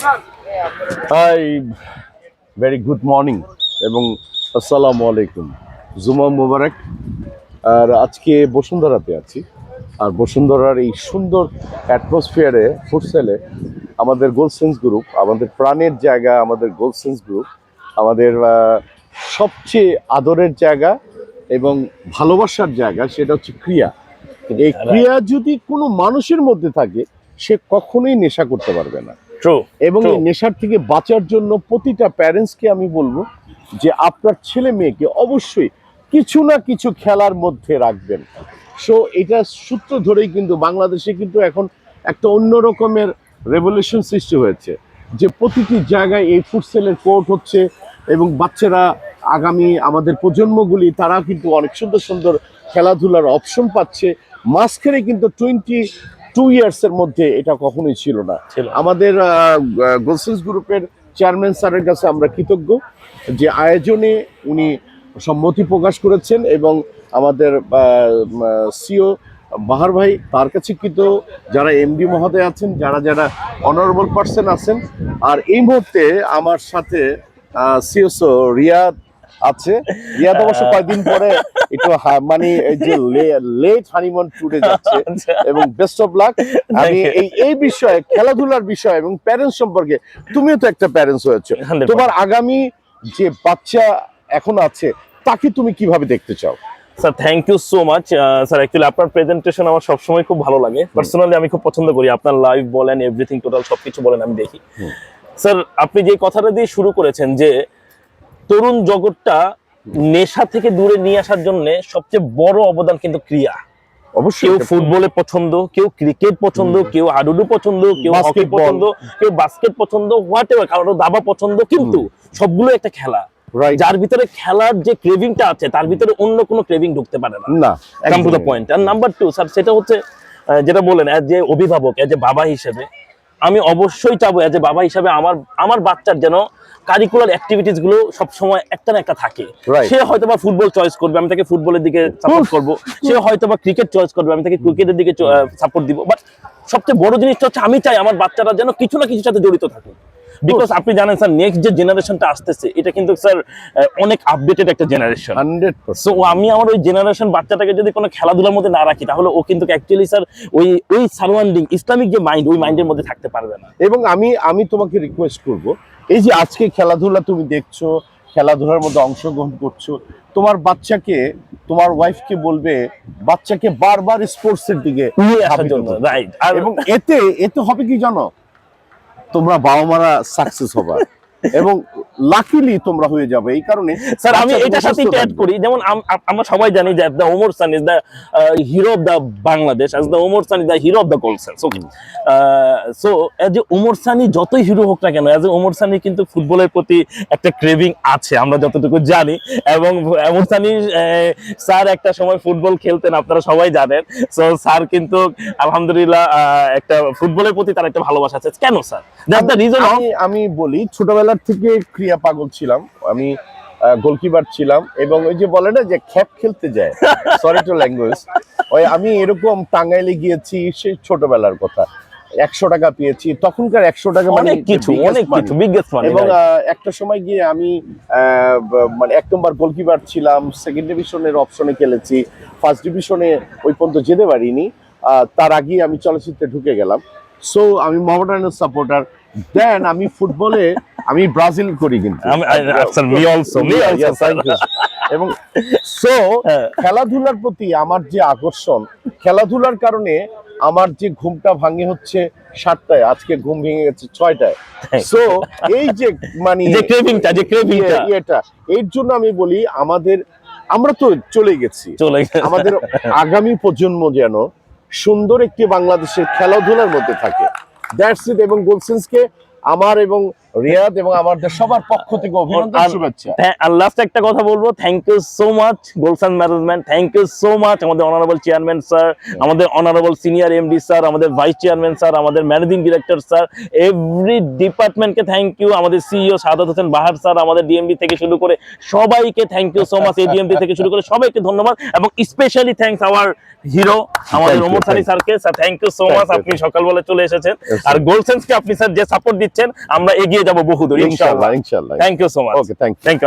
High, very good morning এবং আসসালামু আলাইকুম। জুমা মুবারক। আর আজকে বসুন্ধরাতে আছি, আর বসুন্ধরার এই সুন্দর অ্যাটমসফিয়ারে ফুটসেলে আমাদের গোলসেন্স গ্রুপ, আমাদের প্রাণের জায়গা, আমাদের গোলসেন্স গ্রুপ আমাদের সবচেয়ে আদরের জায়গা এবং ভালোবাসার জায়গা, সেটা হচ্ছে ক্রিয়া। এই ক্রিয়া যদি কোনো মানুষের মধ্যে থাকে, সে কখনোই নেশা করতে পারবে না। এবং এই নেশার থেকে বাঁচার জন্য প্রতিটা প্যারেন্টসকে আমি বলবো যে আপনার ছেলে মেয়েকে অবশ্যই কিছু না কিছু খেলার মধ্যে রাখবেন। সো এটা সূত্র ধরেই কিন্তু বাংলাদেশে কিন্তু এখন একটা অন্য রকমের রেভলিউশন সৃষ্টি হয়েছে, যে প্রতিটি জায়গায় এই ফুটসেলের কোর্ট হচ্ছে এবং বাচ্চারা আগামী আমাদের প্রজন্মগুলি তারা কিন্তু অনেক সুন্দর সুন্দর খেলাধুলার অপশন পাচ্ছে। মাঝখানে কিন্তু 22 ইয়ার্সের মধ্যে এটা কখনোই ছিল না। আমাদের গোলসেন্স গ্রুপের চেয়ারম্যান স্যারের কাছে আমরা কৃতজ্ঞ যে আয়োজনে উনি সম্মতি প্রকাশ করেছেন, এবং আমাদের সিও বাহার ভাই তার কাছে কৃত, যারা এমডি মহোদয় আছেন, যারা যারা অনারেবল পার্সন আছেন। আর এই মুহূর্তে আমার সাথে সিওসো রিয়াদ আছে। রিয়াদ অবশ্য কয়েকদিন পরে একটু মানে এই যে লেট হানিমুন ট্যুরে যাচ্ছে, এবং বেস্ট অফ লাক। আমি এই বিষয়ে, খেলাধুলার বিষয় এবং প্যারেন্টস সম্পর্কে, তুমিও তো একটা প্যারেন্টস হয়েছো, তোমার আগামী যে বাচ্চা এখন আছে তাকে তুমি কিভাবে দেখতে চাও? Sir thank you so much sir. Actually আপনার প্রেজেন্টেশন আমার সবসময় খুব ভালো লাগে, পার্সোনালি আমি খুব পছন্দ করি। আপনার লাইভ বলেন, এভরিথিং টোটাল সবকিছু বলেন, আমি দেখি। স্যার আপনি যে কথাটা দিয়ে শুরু করেছেন যে তরুণ জগৎটা নেশা থেকে দূরে নিয়ে আসার জন্য সবচেয়ে বড় অবদান কিন্তু ক্রিয়া। অবশ্যই কেউ ফুটবলে পছন্দ, কেউ ক্রিকেট পছন্দ, কেউ হাডুডু পছন্দ, কেউ হকি পছন্দ, কেউ বাস্কেট পছন্দ, হোয়াট এভার, কারো দাবা পছন্দ, কিন্তু সবগুলো একটা খেলা। যার ভিতরে খেলার যে ক্রেভিংটা আছে তার ভিতরে অন্য কোনো ক্রেভিং ঢুকতে পারে না। Come to the point. আর নাম্বার 2 স্যার, সেটা হচ্ছে যেটা বলেন, এজ এ অভিভাবক, এজ এ বাবা হিসেবে আমি অবশ্যই চাবো, এজ এ বাবা হিসেবে আমার বাচ্চার যেন কারিকুলার অ্যাক্টিভিটিস গুলো সবসময় একটা না একটা থাকে। সে হয়তো বা ফুটবল চয়েস করবে, আমি তাকে ফুটবলের দিকে সাপোর্ট করবো। সে হয়তো বা ক্রিকেট চয়েস করবে, আমি তাকে ক্রিকেটের দিকে সাপোর্ট দিব। বাট সবচেয়ে বড় জিনিসটা হচ্ছে আমি চাই আমার বাচ্চারা যেন কিছু না কিছুর সাথে জড়িত থাকে। বিকজ আপনি জানেন স্যার, নেক্সট যে জেনারেশনটা আসতেছে এটা কিন্তু স্যার অনেক আপডেটেড একটা জেনারেশন। 100%। সো আমি আমার ওই জেনারেশন বাচ্চাটাকে যদি কোনো খেলাধুলার মধ্যে না রাখি, তাহলে ও কিন্তু অ্যাকচুয়ালি স্যার ওই সারাউন্ডিং ইসলামিক যে মাইন্ড, ওই মাইন্ডের মধ্যে থাকতে পারবে না। এবং আমি তোমাকে রিকোয়েস্ট করব, এই যে আজকে খেলাধুলা তুমি দেখছো, খেলাধুলার মধ্যে অংশগ্রহণ করছো, তোমার বাচ্চাকে, তোমার ওয়াইফকে বলবে বাচ্চাকে বারবার স্পোর্টসের দিকে নিয়ে আসার জন্য। রাইট। এবং এতে হবে কি জানো, তোমরা বাবা মারা সাকসেস হবা এবং লাকিলি তোমরা হয়ে যাবে। এই কারণে স্যার আমি এটার সাথে অ্যাড করি, যেমন আমরা সবাই জানি যে the Omar sun is the hero of the Bangladesh, as the Omar sun is the hero of the গোলসেন্স। Okay, so as a Omar Sunny যতই হিরো হোক না কেন, অ্যাজ এ ওমর সানি কিন্তু ফুটবলের প্রতি একটা ক্রেভিং আছে, আমরা যতটুকু জানি। এবং ওমর সানি স্যার একটা সময় ফুটবল খেলতেন, আপনারা সবাই জানেন। সো স্যার কিন্তু আলহামদুলিল্লাহ একটা ফুটবলের প্রতি তার একটা ভালোবাসা আছে। কেন স্যার? That's the reason. আমি বলি, ছোটবেলার থেকে ক্রিয়া পাগল ছিলাম আমি, গোলকিপার ছিলাম, এবং ওই যে বলে না যে খ্যাপ খেলতে যায়, সরি টু ল্যাঙ্গুয়েজ, ওই আমি এরকম টাঙ্গাইলে গিয়েছি, সে ছোটবেলার কথা। 100 টাকা পেয়েছি, তখনকার 100 টাকা মানে অনেক কিছু, বিগেস্ট মানি। এবং একটা সময় গিয়ে আমি মানে 1 নম্বর গোলকিপার ছিলাম, সেকেন্ড ডিভিশনের অপশনে খেলেছি, ফার্স্ট ডিভিশনে ওই পর্যন্ত যেতে পারিনি। তার আগে আমি চলচ্চিত্রে ঢুকে গেলাম। সো আমি মোহামেডানের সাপোর্টার। দেন আমি ফুটবলে আমি ব্রাজিল করি, কিন্তু এবং সো খেলাধুলার প্রতি আমার যে আকর্ষণ, খেলাধুলার কারণে আমার যে ঘুমটা ভাঙে হচ্ছে 7টায়, আজকে ঘুম ভেঙে গেছে 6টায়। সো এই যে মানে এটা, এর জন্য আমি বলি আমরা তো চলে গেছি, আমাদের আগামী প্রজন্ম যেন সুন্দর একটি বাংলাদেশের খেলাধুলার মধ্যে থাকে। That's it. এবং গোলসেন্সকে আমার এবং রিয়াদ এবং আমাদের সবার পক্ষ থেকে অভিনন্দন, শুভেচ্ছা। আর লাস্ট একটা কথা বলবো, thank you so much Gulshan management, thank you so much আমাদের অনারেবল চেয়ারম্যান স্যার, আমাদের অনারেবল সিনিয়র এমডি স্যার, আমাদের ভাইস চেয়ারম্যান স্যার, আমাদের ম্যানেজিং ডিরেক্টর স্যার, এভরি ডিপার্টমেন্টকে থ্যাংক ইউ, আমাদের সিইও সাদাত হোসেন বাহার স্যার, আমাদের ডিএমডি থেকে শুরু করে সবাইকে thank you so much, ADMD থেকে শুরু করে সবাইকে ধন্যবাদ, এবং স্পেশালি থ্যাংকস আওয়ার হিরো আমাদের Thank you, Omar Sunny thank you. স্যারকে। Sir thank you so Thank much, you. আপনি সকালবেলা চলে এসেছেন, Yes, আর গোলসেন্সকে আপনি স্যার যে সাপোর্ট দিচ্ছেন আমরা এগিয়ে যাব বহুদূর ইনশাআল্লাহ। ইনশাআল্লাহ। Thank you so much. Okay, thank you. Thank you.